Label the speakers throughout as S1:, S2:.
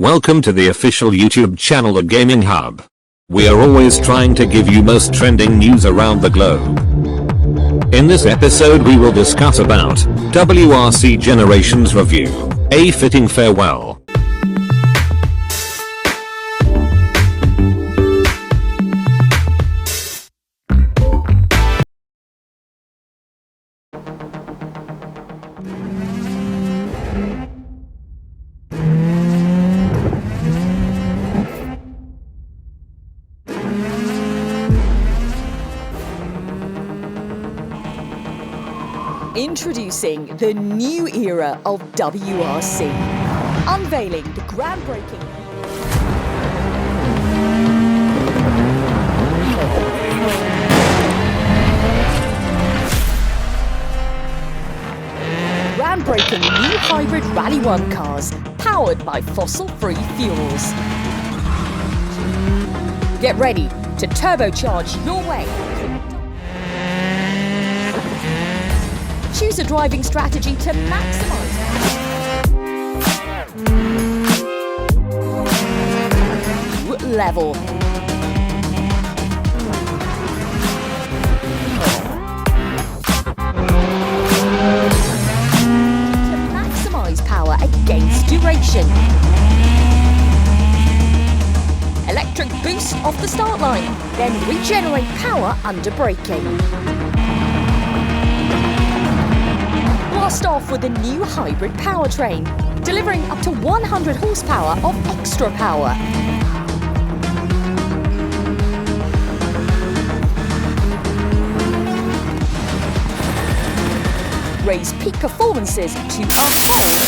S1: Welcome to the official YouTube channel The Gaming Hub. We are always trying to give you most trending news around the globe. In this episode we will discuss about WRC Generations Review, a fitting farewell.
S2: Introducing the new era of WRC. Unveiling the groundbreaking new hybrid Rally 1 cars powered by fossil-free fuels. Get ready to turbocharge your way. Choose a driving strategy to maximize level. To maximize power against duration. Electric boost off the start line, then regenerate power under braking. Blast off with a new hybrid powertrain, delivering up to 100 horsepower of extra power. Raise peak performances to a whole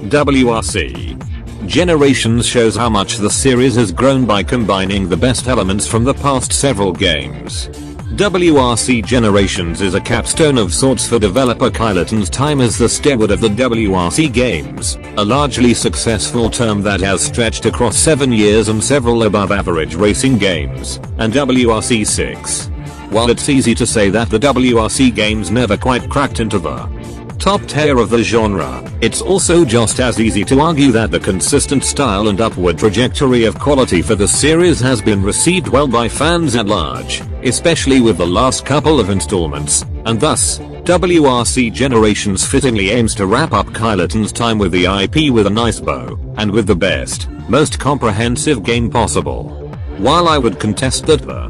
S1: WRC Generations shows how much the series has grown by combining the best elements from the past several games. WRC Generations is a capstone of sorts for developer Kyloton's time as the steward of the WRC games, a largely successful term that has stretched across 7 years and several above-average racing games, and WRC 6. While it's easy to say that the WRC games never quite cracked into the top tier of the genre, it's also just as easy to argue that the consistent style and upward trajectory of quality for the series has been received well by fans at large, especially with the last couple of installments, and thus, WRC Generations fittingly aims to wrap up Kyloton's time with the IP with a nice bow, and with the best, most comprehensive game possible. While I would contest that the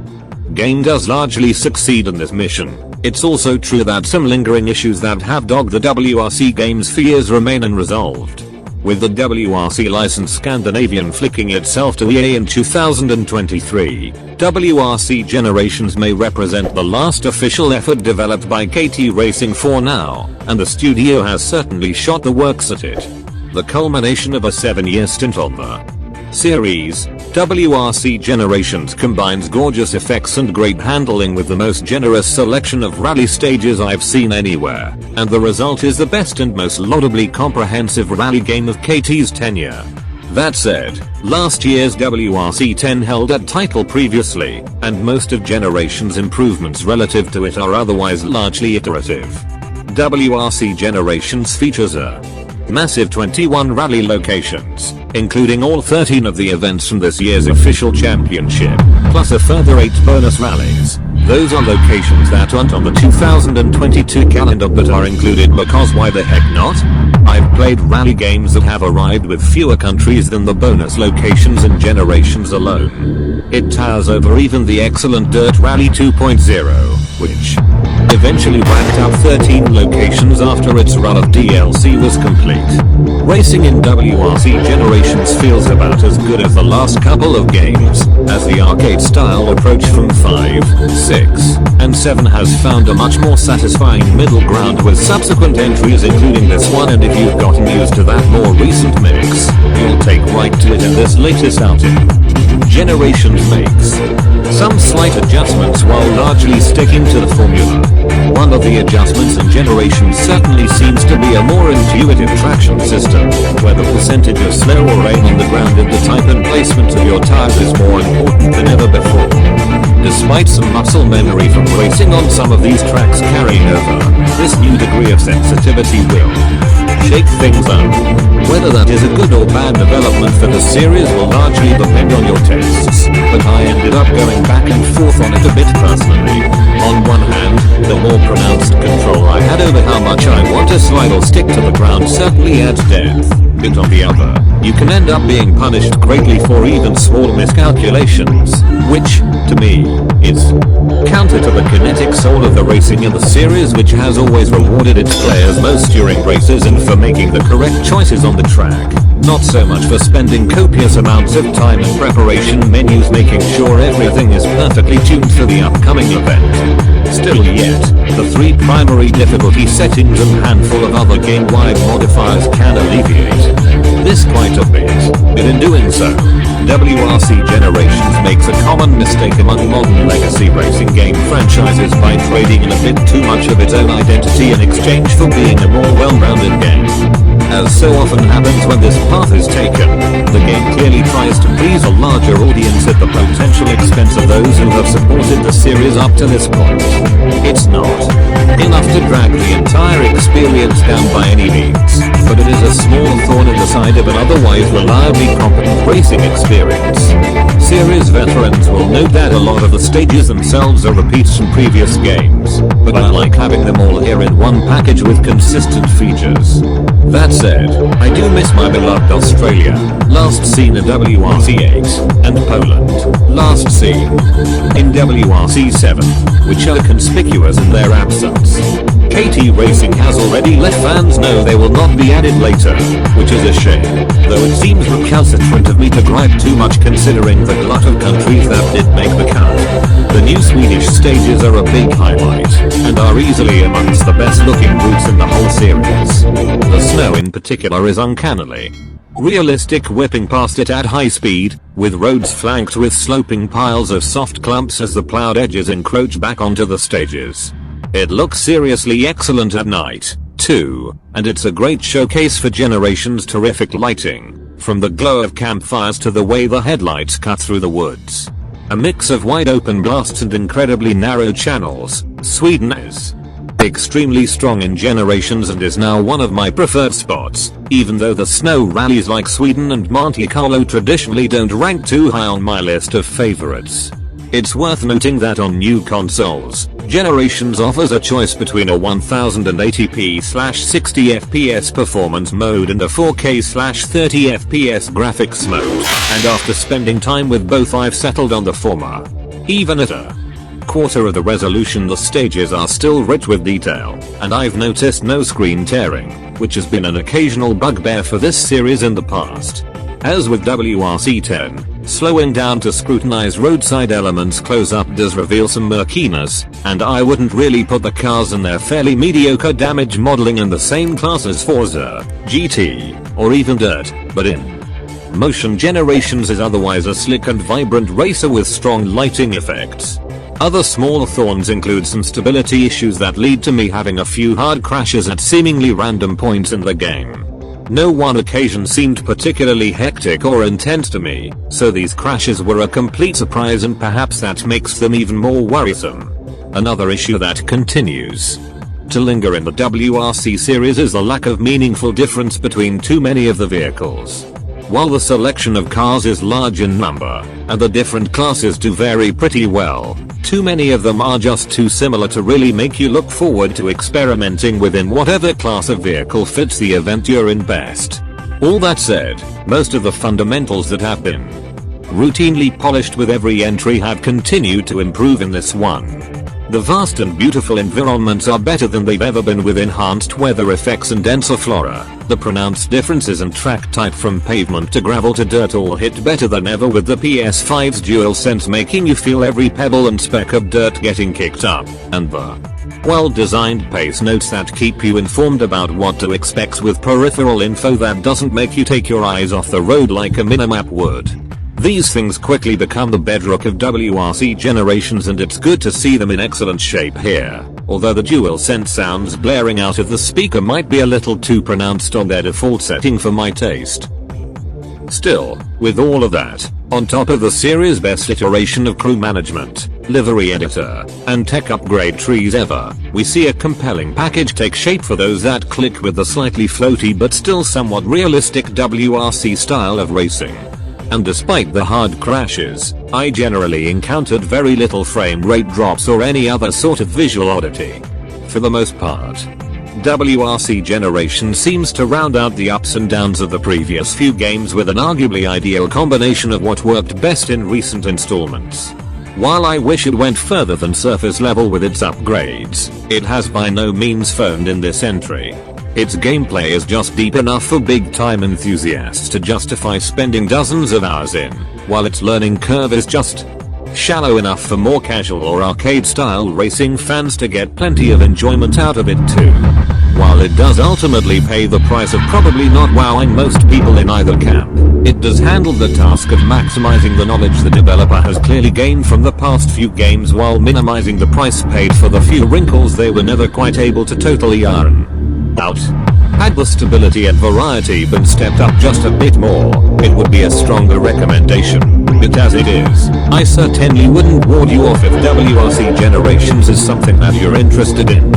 S1: game does largely succeed in this mission, it's also true that some lingering issues that have dogged the WRC games for years remain unresolved. With the WRC license Scandinavian flicking itself to EA in 2023, WRC Generations may represent the last official effort developed by KT Racing for now, and the studio has certainly shot the works at it. The culmination of a 7-year stint on the series, WRC Generations combines gorgeous effects and great handling with the most generous selection of rally stages I've seen anywhere, and the result is the best and most laudably comprehensive rally game of KT's tenure. That said, last year's WRC 10 held that title previously, and most of Generations' improvements relative to it are otherwise largely iterative. WRC Generations features a massive 21 rally locations, including all 13 of the events from this year's official championship, plus a further 8 bonus rallies. Those are locations that aren't on the 2022 calendar but are included because why the heck not? I've played rally games that have arrived with fewer countries than the bonus locations in Generations alone. It towers over even the excellent Dirt Rally 2.0, which eventually racked up 13 locations after its run of DLC was complete. Racing in WRC Generations feels about as good as the last couple of games, as the arcade style approach from 5, 6, and 7 has found a much more satisfying middle ground with subsequent entries including this one, and if you've gotten used to that more recent mix, you'll take right to it in this latest outing. Generations makes some slight adjustments while largely sticking to the formula. One some of the adjustments in Generations certainly seems to be a more intuitive traction system, where the percentage of snow or rain on the ground and the type and placement of your tires is more important than ever before. Despite some muscle memory from racing on some of these tracks carrying over, this new degree of sensitivity will shake things up. Whether that is a good or bad development for the series will largely depend on your tests, but I ended up going back and forth on it a bit personally. On one hand, the more pronounced control I had over how much I want to slide or stick to the ground certainly adds depth, but on the other, you can end up being punished greatly for even small miscalculations, which, to me, is counter to the kinetic soul of the racing in the series, which has always rewarded its players most during races and for making the correct choices on the track, not so much for spending copious amounts of time in preparation menus making sure everything is perfectly tuned for the upcoming event. Still yet, the 3 primary difficulty settings and handful of other game-wide modifiers can alleviate this quite a bit, but in doing so, WRC Generations makes a common mistake among modern legacy racing game franchises by trading in a bit too much of its own identity in exchange for being a more well-rounded game. As so often happens when this path is taken, the game clearly tries to please a larger audience at the potential expense of those who have supported the series up to this point. It's not enough to drag the entire experience down by any means, but it is a small thorn in the side of an otherwise reliably competent racing experience. Series veterans will note that a lot of the stages themselves are repeats from previous games, but I like having them all here in one package with consistent features. That said, I do miss my beloved Australia, last seen in WRC 8, and Poland, last seen in WRC 7, which are conspicuous in their absence. KT Racing has already let fans know they will not be added later, which is a shame, though it seems recalcitrant of me to gripe too much considering the glut of countries that did make the cut. The new Swedish stages are a big highlight, and are easily amongst the best looking routes in the whole series. The snow in particular is uncannily realistic, whipping past it at high speed, with roads flanked with sloping piles of soft clumps as the plowed edges encroach back onto the stages. It looks seriously excellent at night, too, and it's a great showcase for Generations' terrific lighting, from the glow of campfires to the way the headlights cut through the woods. A mix of wide open blasts and incredibly narrow channels, Sweden is extremely strong in Generations and is now one of my preferred spots, even though the snow rallies like Sweden and Monte Carlo traditionally don't rank too high on my list of favorites. It's worth noting that on new consoles, Generations offers a choice between a 1080p/60fps performance mode and a 4K/30fps graphics mode, and after spending time with both I've settled on the former. Even at a quarter of the resolution the stages are still rich with detail, and I've noticed no screen tearing, which has been an occasional bugbear for this series in the past. As with WRC 10, slowing down to scrutinize roadside elements close up does reveal some murkiness, and I wouldn't really put the cars and their fairly mediocre damage modeling in the same class as Forza, GT, or even Dirt, but in motion Generations is otherwise a slick and vibrant racer with strong lighting effects. Other small thorns include some stability issues that lead to me having a few hard crashes at seemingly random points in the game. No one occasion seemed particularly hectic or intense to me, so these crashes were a complete surprise, and perhaps that makes them even more worrisome. Another issue that continues to linger in the WRC series is the lack of meaningful difference between too many of the vehicles. While the selection of cars is large in number, and the different classes do vary pretty well, too many of them are just too similar to really make you look forward to experimenting within whatever class of vehicle fits the event you're in best. All that said, most of the fundamentals that have been routinely polished with every entry have continued to improve in this one. The vast and beautiful environments are better than they've ever been, with enhanced weather effects and denser flora. The pronounced differences in track type from pavement to gravel to dirt all hit better than ever, with the PS5's DualSense making you feel every pebble and speck of dirt getting kicked up, and the well-designed pace notes that keep you informed about what to expect with peripheral info that doesn't make you take your eyes off the road like a minimap would. These things quickly become the bedrock of WRC Generations, and it's good to see them in excellent shape here. although the DualSense sounds blaring out of the speaker might be a little too pronounced on their default setting for my taste. Still, with all of that, on top of the series' best iteration of crew management, livery editor, and tech upgrade trees ever, we see a compelling package take shape for those that click with the slightly floaty but still somewhat realistic WRC style of racing. And despite the hard crashes, I generally encountered very little frame rate drops or any other sort of visual oddity. For the most part, WRC Generation seems to round out the ups and downs of the previous few games with an arguably ideal combination of what worked best in recent installments. While I wish it went further than surface level with its upgrades, it has by no means phoned in this entry. Its gameplay is just deep enough for big time enthusiasts to justify spending dozens of hours in, while its learning curve is just shallow enough for more casual or arcade style racing fans to get plenty of enjoyment out of it too. While it does ultimately pay the price of probably not wowing most people in either camp, it does handle the task of maximizing the knowledge the developer has clearly gained from the past few games while minimizing the price paid for the few wrinkles they were never quite able to totally iron out. Had the stability and variety been stepped up just a bit more, it would be a stronger recommendation. But as it is, I certainly wouldn't ward you off if WRC Generations is something that you're interested in.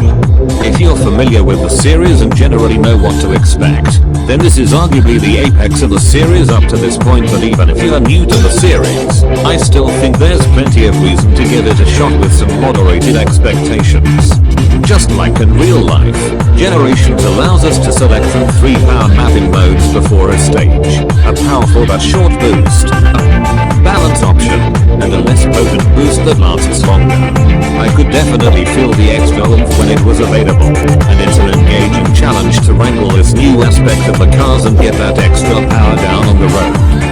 S1: If you're familiar with the series and generally know what to expect, then this is arguably the apex of the series up to this point, but even if you're new to the series, I still think there's plenty of reason to give it a shot with some moderated expectations. Just like in real life, Generations allows us to select from 3 power mapping modes before a stage, a powerful but short boost, a balance option, and a less potent boost that lasts longer. I could definitely feel the extra oomph when it was available, and it's an engaging challenge to wrangle this new aspect of the cars and get that extra power down on the road.